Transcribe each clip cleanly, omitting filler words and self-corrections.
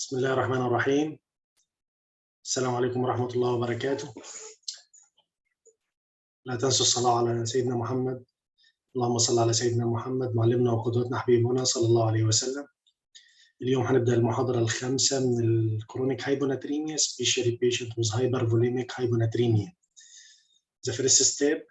بسم الله الرحمن الرحيم. السلام عليكم ورحمة الله وبركاته. لا تنسوا الصلاة على سيدنا محمد. اللهم صل على سيدنا محمد معلمنا وقدوتنا حبيبنا صلى الله عليه وسلم. اليوم هنبدأ المحاضرة الخامسة من الكرونيك hyponatremia, especially patient with hypervolemic hyponatremia. The first step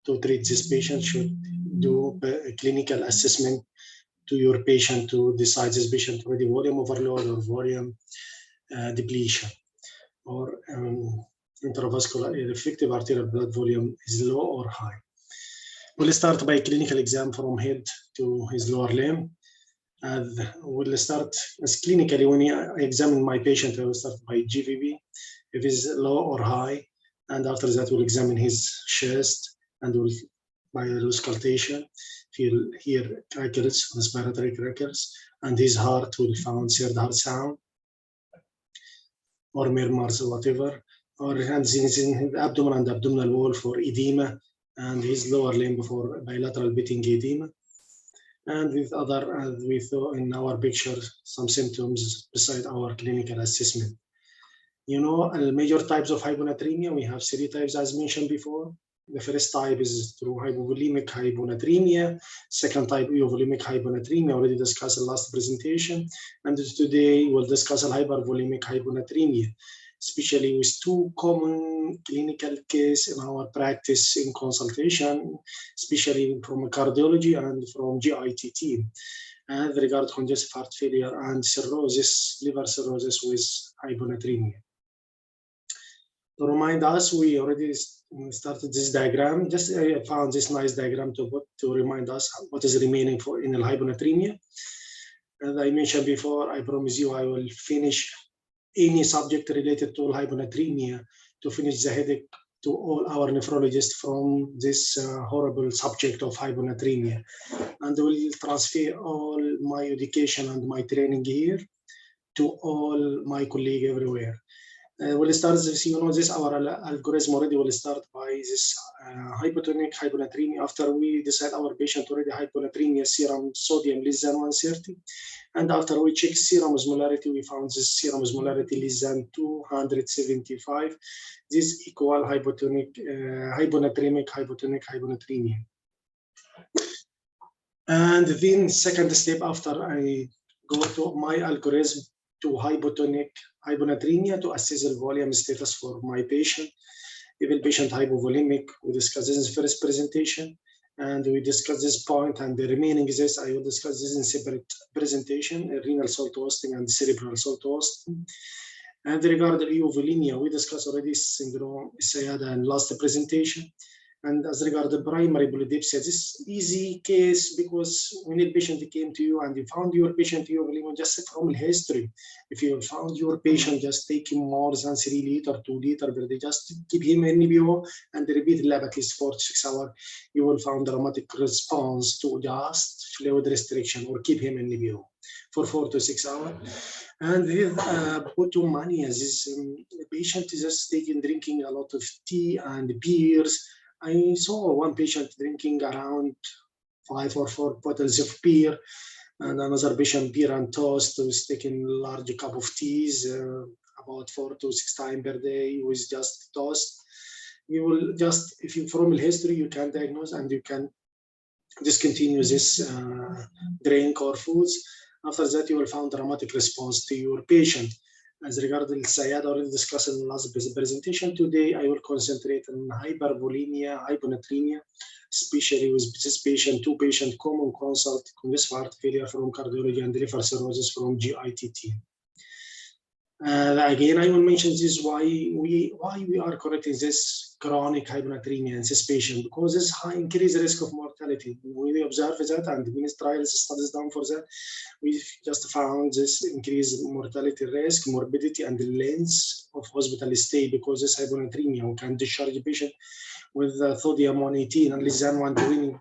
to treat this patient should do a clinical assessment to your patient to decide this patient already volume overload or volume depletion, or intravascular effective arterial blood volume is low or high. We'll start by clinical exam from head to his lower limb. We'll start as clinically when I examine my patient, I will start by GVB if it's low or high, and after that we'll examine his chest and we'll by auscultation feel hear crackles, respiratory crackles, and his heart will found third heart sound or murmurs or whatever, or hands in the abdomen and abdominal wall for edema, and his lower limb for bilateral beating edema. And with other, we saw in our picture some symptoms beside our clinical assessment. You know, major types of hyponatremia, we have three types as mentioned before. The first type is through hypovolemic hyponatremia. Second type, eovolemic hyponatremia, already discussed in last presentation. And today we'll discuss hypervolemic hyponatremia, especially with two common clinical cases in our practice in consultation, especially from cardiology and from GIT team. And regard congestive heart failure and cirrhosis, liver cirrhosis with hyponatremia. To remind us, we already started this diagram. Just I found this nice diagram to remind us what is remaining for in hyponatremia. As I mentioned before, I promise you I will finish any subject related to hyponatremia to finish the headache to all our nephrologists from this horrible subject of hyponatremia. And will transfer all my education and my training here to all my colleagues everywhere. We'll start this, you know, this our algorithm already will start by this hypotonic hyponatremia. After we decide our patient already hyponatremia, serum sodium less than 130. And after we check serum osmolarity, we found this serum osmolarity less than 275. This equal hyponatremic hyponatremia. And then second step after I go to my algorithm to hypotonic hyponatremia to assess the volume status for my patient. If the patient hypovolemic, we discuss this in the first presentation, and we discuss this point, and the remaining is this, I will discuss this in separate presentation, renal salt hosting and cerebral salt hosting. And regarding eovolemia, we discussed already syndrome SIADA in last presentation. And as regard the primary polydipsia, this easy case because when a patient came to you and you found your patient eovolemia just from history, if you found your patient just taking more than 3 liters, 2 liters per day, just keep him in NBO and repeat lab at least 4 to 6 hours, you will find dramatic response to just fluid restriction or keep him in NBO for 4 to 6 hours. And with potomania, this patient is just drinking a lot of tea and beers. I saw one patient drinking around 5 or 4 bottles of beer, and another patient beer and toast was taking a large cup of teas about 4 to 6 times per day with just toast. You will just, if you from history, you can diagnose and you can discontinue this drink or foods. After that, you will find dramatic response to your patient. As regards the SIAD already discussed in the last presentation, today I will concentrate on hypervolemia, hyponatremia, especially with this patient, two patient common consult, congestive heart failure from cardiology and liver cirrhosis from GIT team. Again, I will mention this why we are correcting this chronic hyponatremia in this patient, because this high increased risk of mortality. We observe that, and many trials studies done for that. We just found this increased mortality risk, morbidity, and the length of hospital stay because this hyponatremia. We can discharge a patient with sodium 118 and less than 120.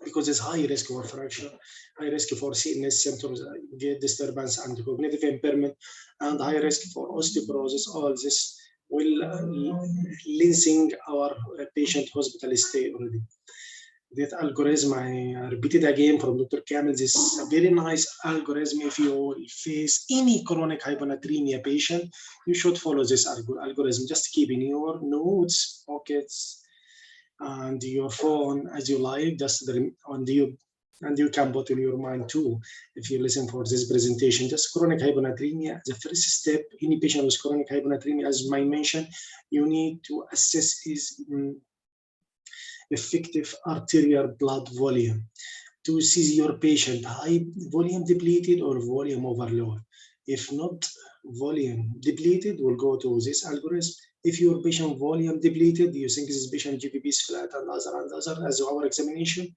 Because it's high risk for fracture, high risk for CNS symptoms, gait disturbance and cognitive impairment, and high risk for osteoporosis. All this will lengthen our patient hospital stay already. That algorithm, I repeated again from Dr. Kamel, this very nice algorithm. If you face any chronic hyponatremia patient, you should follow this algorithm. Just keep in your notes, pockets, and your phone as you like, just and you can put in your mind too, if you listen for this presentation. Just chronic hyponatremia, the first step, any patient with chronic hyponatremia, as I mentioned, you need to assess his effective arterial blood volume to see your patient high volume depleted or volume overload. If not volume depleted, we'll go to this algorithm. If your patient volume depleted, you think this patient GVP is flat and other as our examination,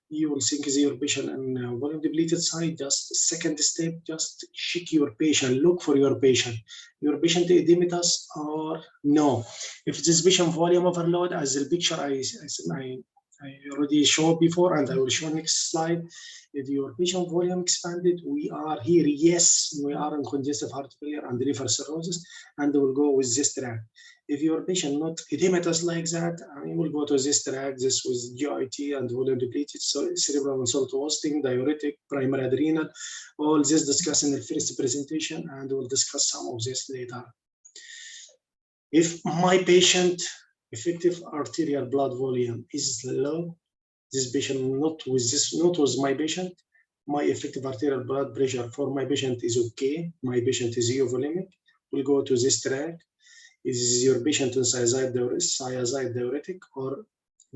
you will think is your patient in volume depleted side. Just second step, just check your patient, look for your patient edematous or no. If this patient volume overload, as the picture I already showed before, and I will show next slide. If your patient volume expanded, we are here, yes, we are in congestive heart failure and liver cirrhosis, and we'll go with this track. If your patient not edematous like that, we will go to this track. This was GIT and volume depleted, so cerebral and salt wasting, diuretic, primary adrenal, all this discussed in the first presentation, and we'll discuss some of this later. If my patient effective arterial blood volume is low, this patient not with my patient, my effective arterial blood pressure for my patient is okay, my patient is euvolemic, we'll go to this track. Is your patient on thiazide diuretic or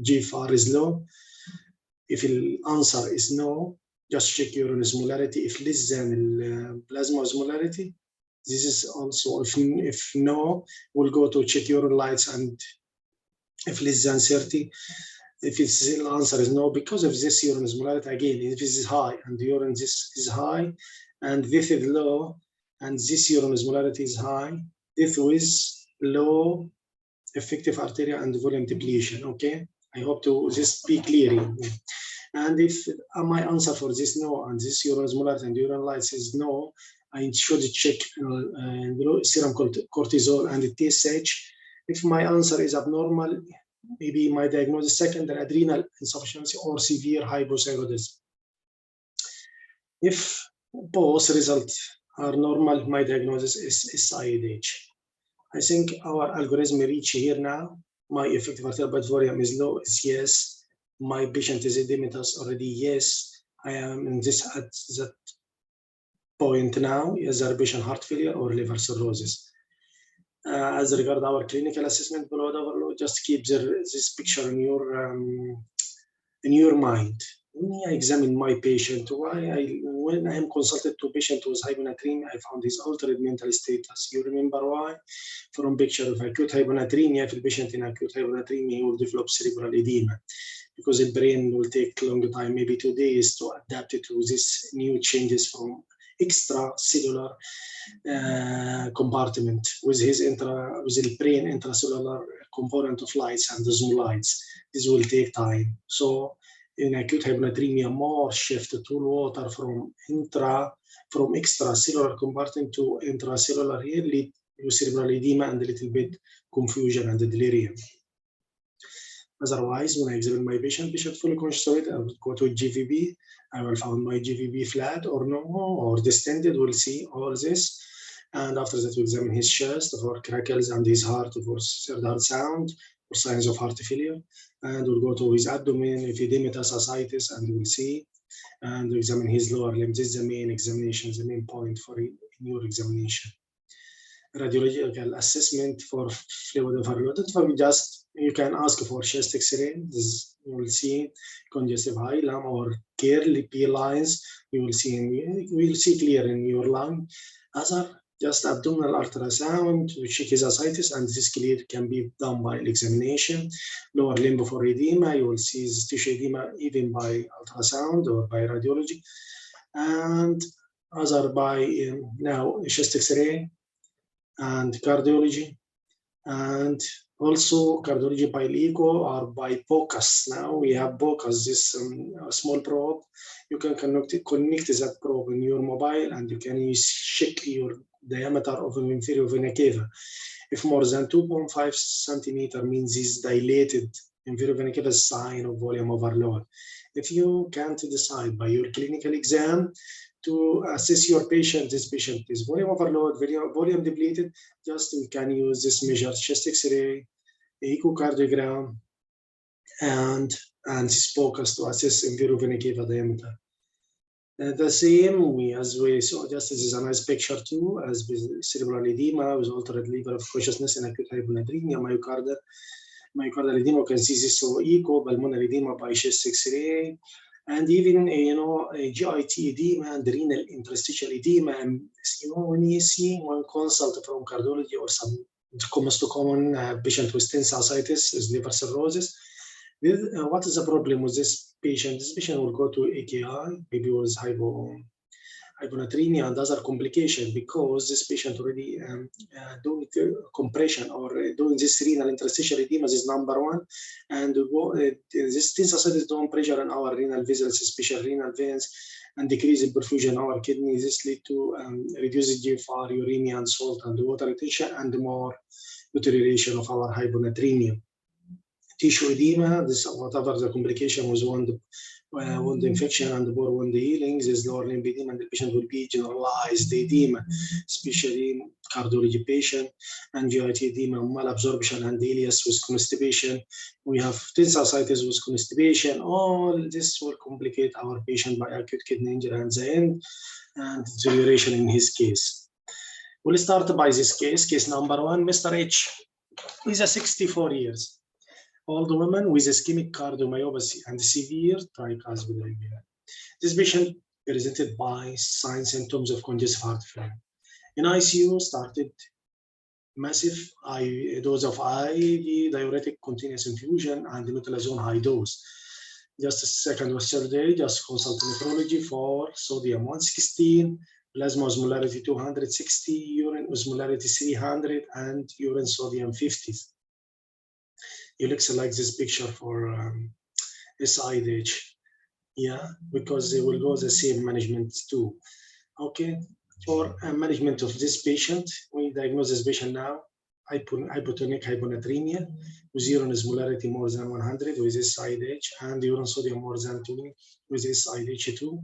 GFR is low? If the answer is no, just check urine osmolarity. If less than plasma osmolarity, this is also, if no, we'll go to check urine lights, and if less than 30, if the answer is no, because of this urine osmolarity, again, if this is high and the urine this is high and this is low and this urine osmolarity is high, this is low effective arterial and volume depletion. Okay, I hope to this be clear. And if my answer for this no, and this urine osmolarity and urine lights is no, I should check serum cortisol and the TSH. If my answer is abnormal, maybe my diagnosis secondary adrenal insufficiency or severe hypothyroidism. If both results are normal, my diagnosis is SIADH. I think our algorithm reach here now. My effective arterial blood volume is low, is yes. My patient is edematous already, yes. I am in this at that point now. Is there patient heart failure or liver cirrhosis? As regard our clinical assessment, blood overload, just keep this picture in your mind. When I examine my patient, when I am consulted to patient with hyponatremia, I found his altered mental status. You remember why? From picture of acute hyponatremia, if the patient in acute hyponatremia, he will develop cerebral edema, because the brain will take a long time, maybe 2 days, to adapt it to these new changes from extracellular compartment with the brain intracellular component of lights and osmolytes. This will take time. So in acute hyponatremia, more shift to water from extracellular compartment to intracellular here lead to cerebral edema and a little bit confusion and delirium. Otherwise, when I examine my patient fully conscious, I will go to GVB. I will find my GVB flat or no, or distended. We'll see all this. And after that, we examine his chest for crackles and his heart for third heart sound or signs of heart failure. And we'll go to his abdomen, if edematous ascites, and we'll see. And we examine his lower limb. This is the main examination, the main point for your examination. Radiological assessment for fluid overload. Just you can ask for chest X-ray. You will see congestive hilum or curly P lines. You will see clear in your lung. Other just abdominal ultrasound to check his ascites, and this clear can be done by examination. Lower limb for edema, you will see tissue edema even by ultrasound or by radiology, and other by now chest X-ray and cardiology, and also cardiology by echo or by POCUS. Now we have POCUS, this small probe. You can connect that probe in your mobile, and you can check your diameter of an inferior vena cava. If more than 2.5 centimeter means is dilated Envirovenic cava is a sign of volume overload. If you can't decide by your clinical exam to assess your patient, this patient is volume overload, volume depleted, just we can use this measure, chest X-ray, echocardiogram, and this focus to assess envirovenic cava diameter. The same as we saw, just this is a nice picture too, as with cerebral edema with altered level of consciousness and acute hyponatremia, myocardial edema, you can see this through echo, pulmonary edema by chest X-ray, and even GIT edema and renal interstitial edema. And when you see one consult from cardiology or some most common patient with tensile ascites, with liver cirrhosis, what is the problem with this patient? This patient will go to AKI, maybe with hyponatremia and other complications, because this patient already doing compression or doing this renal interstitial edema is number one, and this tensile ascites doing pressure on our renal vessels, especially renal veins, and decrease in perfusion of our kidneys. This lead to reduced GFR, uremia, and salt and water retention, and more deterioration of our hyponatremia. Tissue edema, this whatever the complication was wound infection and poor wound healing, this lower limb edema, and the patient will be generalized edema, especially cardiology patient, and GIT edema, malabsorption, and ileus with constipation. We have tensile ascites with constipation. All this will complicate our patient by acute kidney injury at the end and deterioration in his case. We'll start by this case number one, Mr. H. He's 64 years. Old woman with ischemic cardiomyopathy and severe tricuspid angina. This patient presented by signs and symptoms of congestive heart failure. In ICU, started massive dose of IV diuretic continuous infusion and metolazone high dose. Just a second or third day, just consult nephrology for sodium 116, plasma osmolarity 260, urine osmolarity 300, and urine sodium 50. You look like this picture for SIDH, yeah, because they will go the same management too. Okay, for management of this patient, we diagnose this patient now hypotonic hyponatremia with urine osmolarity more than 100 with SIDH and urine sodium more than 20 with SIDH2.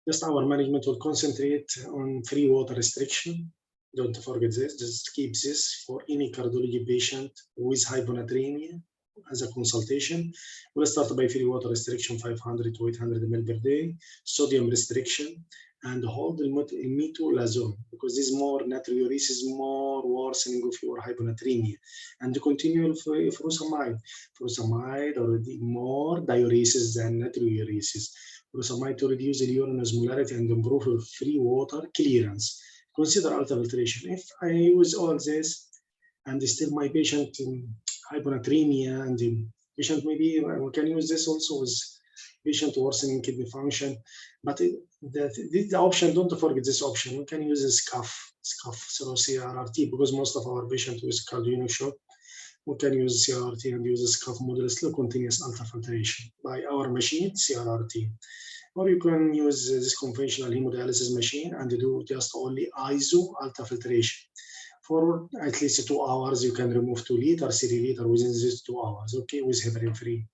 Just our management will concentrate on free water restriction. Don't forget this, just keep this for any cardiology patient with hyponatremia as a consultation. We'll start by free water restriction 500 to 800 ml per day, sodium restriction, and hold the metolazone, because this more natriuresis, more worsening of your hyponatremia, and the continual furosemide. Furosemide already more diuresis than natriuresis. Furosemide to reduce the urine osmolarity and improve free water clearance. Consider ultrafiltration. If I use all this and still my patient in hyponatremia, and the patient maybe we can use this also with patient worsening kidney function, but the option, don't forget this option. We can use a SCAF through CRRT, because most of our patients with cardiac shock, we can use CRRT and use a SCAF model slow continuous ultrafiltration by our machine CRRT. Or you can use this conventional hemodialysis machine and do just only ISO ultrafiltration. For at least 2 hours, you can remove 2 liters, 3 liters within these 2 hours, okay, with heparin free.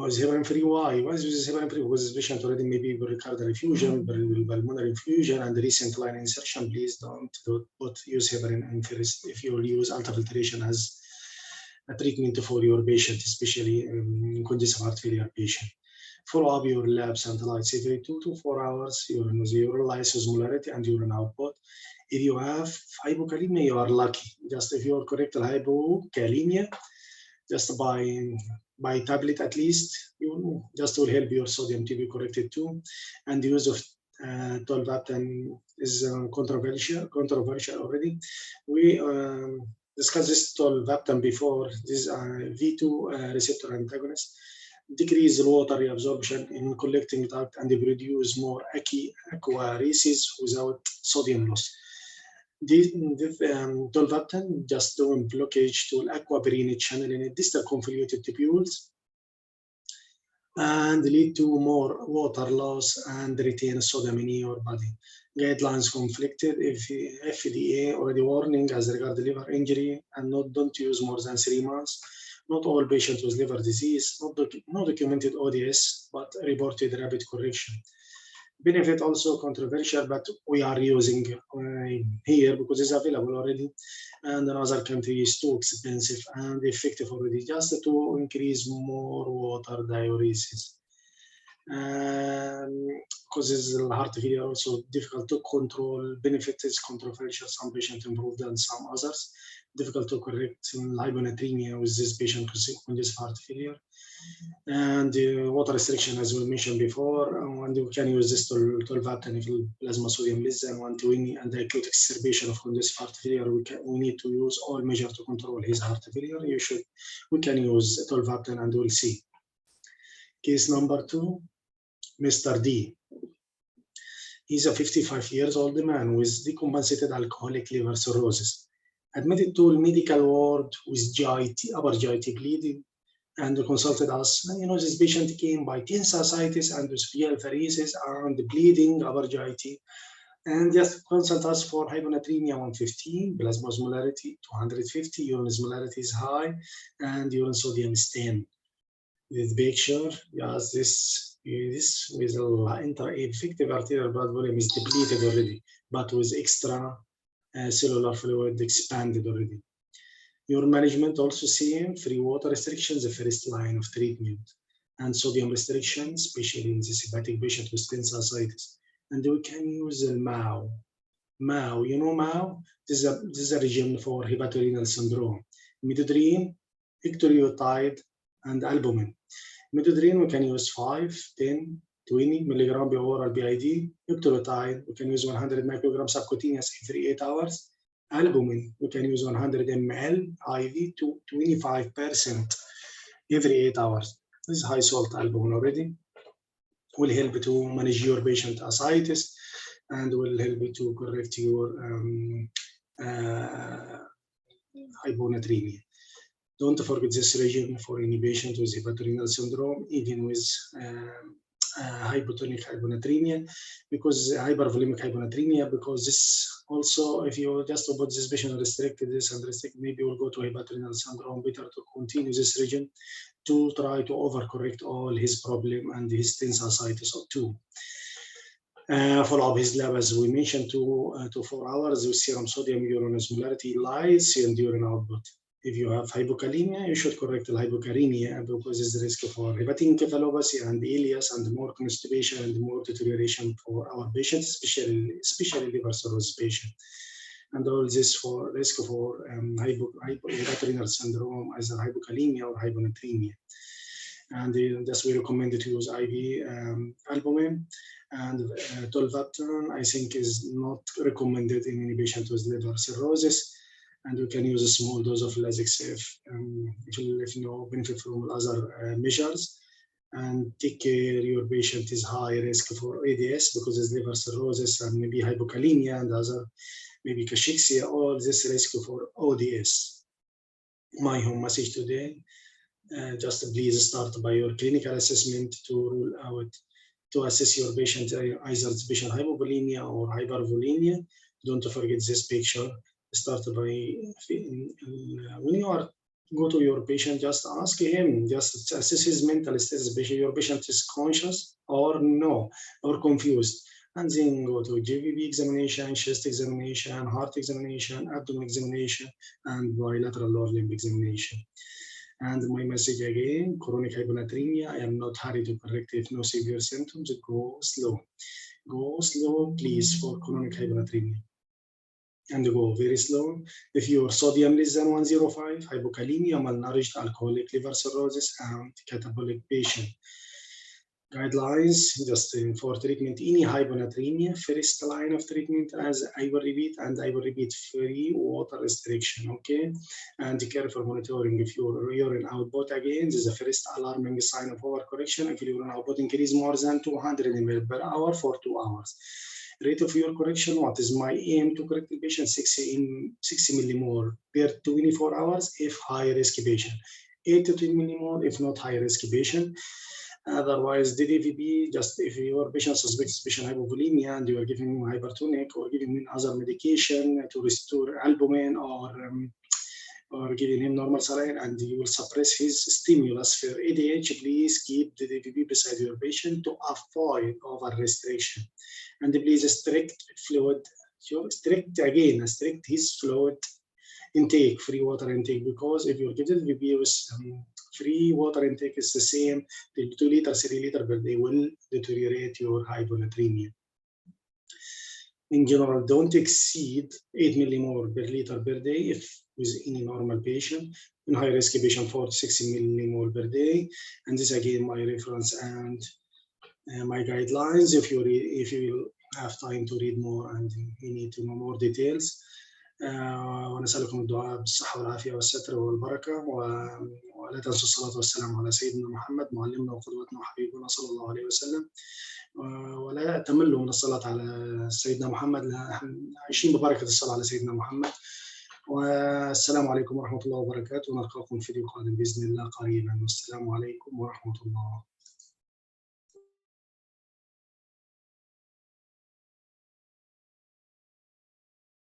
Is heparin free? Why? Why is this heparin free? Because this patient already maybe pericardial effusion, pulmonary infusion, and recent line insertion. Please don't use heparin first if you will use ultrafiltration as a treatment for your patient, especially congestive heart failure patient. Follow up your labs and lights every 2 to 4 hours, your osmolarity and urine output. If you have hypokalemia, you are lucky. Just if you are correct hypokalemia, just by tablet at least, you just will help your sodium to be corrected too. And the use of tolvaptan is controversial already. We discussed this tolvaptan before. This V2 receptor antagonist decrease the water reabsorption in collecting duct and they produce more aquaresis without sodium loss. This tolvaptan just doing blockage to aquaperine channel in distal convoluted tubules and lead to more water loss and retain sodium in your body. Guidelines conflicted. If FDA already warning as regard liver injury and don't use more than 3 months. Not all patients with liver disease, not documented ODS, but reported rapid correction. Benefit also controversial, but we are using here because it's available already, and in other countries is too expensive and effective already, just to increase more water diuresis. Causes heart failure also difficult to control. Benefit is controversial. Some patients improve than some others. Difficult to correct hyponatremia with this patient with this heart failure. And water restriction, as we mentioned before, and we can use this tolvaptan if plasma sodium less than 120 and the acute exacerbation of congestive heart failure. We need to use all measures to control his heart failure. We can use tolvaptan and we'll see. Case number 2, Mr. D. He's a 55 years old man with decompensated alcoholic liver cirrhosis, admitted to medical ward with GIT, upper GIT bleeding, and consulted us. And, this patient came by tensor ascites and with pheresis and bleeding upper GIT, and just consult us for hyponatremia 115, plasma osmolarity 250, urine osmolarity is high, and urine sodium is 10. This picture, yes, this with intra-effective arterial blood volume is depleted already, but with extra cellular fluid expanded already. Your management also same, free water restrictions, the first line of treatment, and sodium restrictions, especially in this hepatic patient with tensor ascites. And we can use the MAO. MAO, MAO? This is a region for hepatorenal syndrome. Midodrine, ectoliotide, and albumin. Midodrine, we can use 5, 10, 20 milligram per oral BID. Ectoliotide, we can use 100 micrograms subcutaneous every 8 hours. Albumin, we can use 100 ml IV to 25% every 8 hours. This is high salt albumin already. Will help to manage your patient ascites and will help to correct your hyponatremia. Don't forget this region for any patient with hepatorenal syndrome, even with hypotonic hyponatremia, because hypervolemic hyponatremia, because this also, if you just put this patient restricted this and restrict, maybe we'll go to hepatorenal syndrome. Better to continue this region to try to overcorrect all his problem and his tensor ascites too. Follow up his lab, as we mentioned, to 4 hours with serum sodium, urine osmolarity, lights, and urine output. If you have hypokalemia, you should correct the hypokalemia because there's the risk for hepatic encephalopathy and ileus and more constipation and more deterioration for our patients, especially liver cirrhosis patient. And all this for risk for hepatorenal syndrome, either hypokalemia or hyponatremia. And that's we recommend to use IV albumin, and tolvaptan I think is not recommended in any patient with liver cirrhosis. And we can use a small dose of Lasix if no benefit from other measures. And take care, your patient is high risk for ADS because it's liver cirrhosis and maybe hypokalemia and other, maybe cachexia, all this risk for ODS. My home message today, just please start by your clinical assessment to rule out, to assess your patient, either it's patient hypovolemia or hypervolemia. Don't forget this picture. Start by, when you are go to your patient, just ask him, just assess his mental status. Your patient is conscious or no, or confused, and then go to GVB examination, chest examination, heart examination, abdomen examination, and bilateral lower limb examination. And my message again, chronic hyponatremia, I am not hurried to correct if no severe symptoms. Go slow, please, for chronic hyponatremia. And go very slow. If your sodium less than 105, hypokalemia, malnourished, alcoholic, liver cirrhosis, and catabolic patient. Guidelines, just for treatment, any hyponatremia, first line of treatment, as I will repeat, free water restriction, okay? And careful monitoring. If your urine output, again, this is the first alarming sign of overcorrection. If your urine output increase more than 200 ml per hour for 2 hours. Rate of your correction, what is my aim to correct the patient? 60 millimole per 24 hours if high risk patient, 8 to 10 millimole if not high risk patient. Otherwise, DDVP, just if your patient suspects patient hypovolemia and you are giving him hypertonic or giving him other medication to restore albumin or giving him normal saline, and you will suppress his stimulus for ADH, please keep the DDVP beside your patient to avoid over restriction. And please strict his fluid intake, free water intake, because if you give the DDVP with free water intake is the same, the 2 liters, 3 liters per day will deteriorate your hyponatremia. In general, don't exceed 8 millimole per liter per day if with any normal patient. In high-risk patient, 4 to 60 millimole per day. And this again, my reference and my guidelines. If you have time to read more and you need to know more details. ونسألكم الدعاء بالصحة والعافية والستر والبركة، ولا تنسوا الصلاة والسلام على سيدنا محمد معلمنا وقدوتنا وحبيبنا صلى الله عليه وسلم، ولا تملوا من الصلاة على سيدنا محمد، نحن عايشين ببركة الصلاة على سيدنا محمد. والسلام عليكم ورحمة الله وبركاته، ونلقاكم في فيديو قادم بإذن الله قريبا، والسلام عليكم ورحمة الله.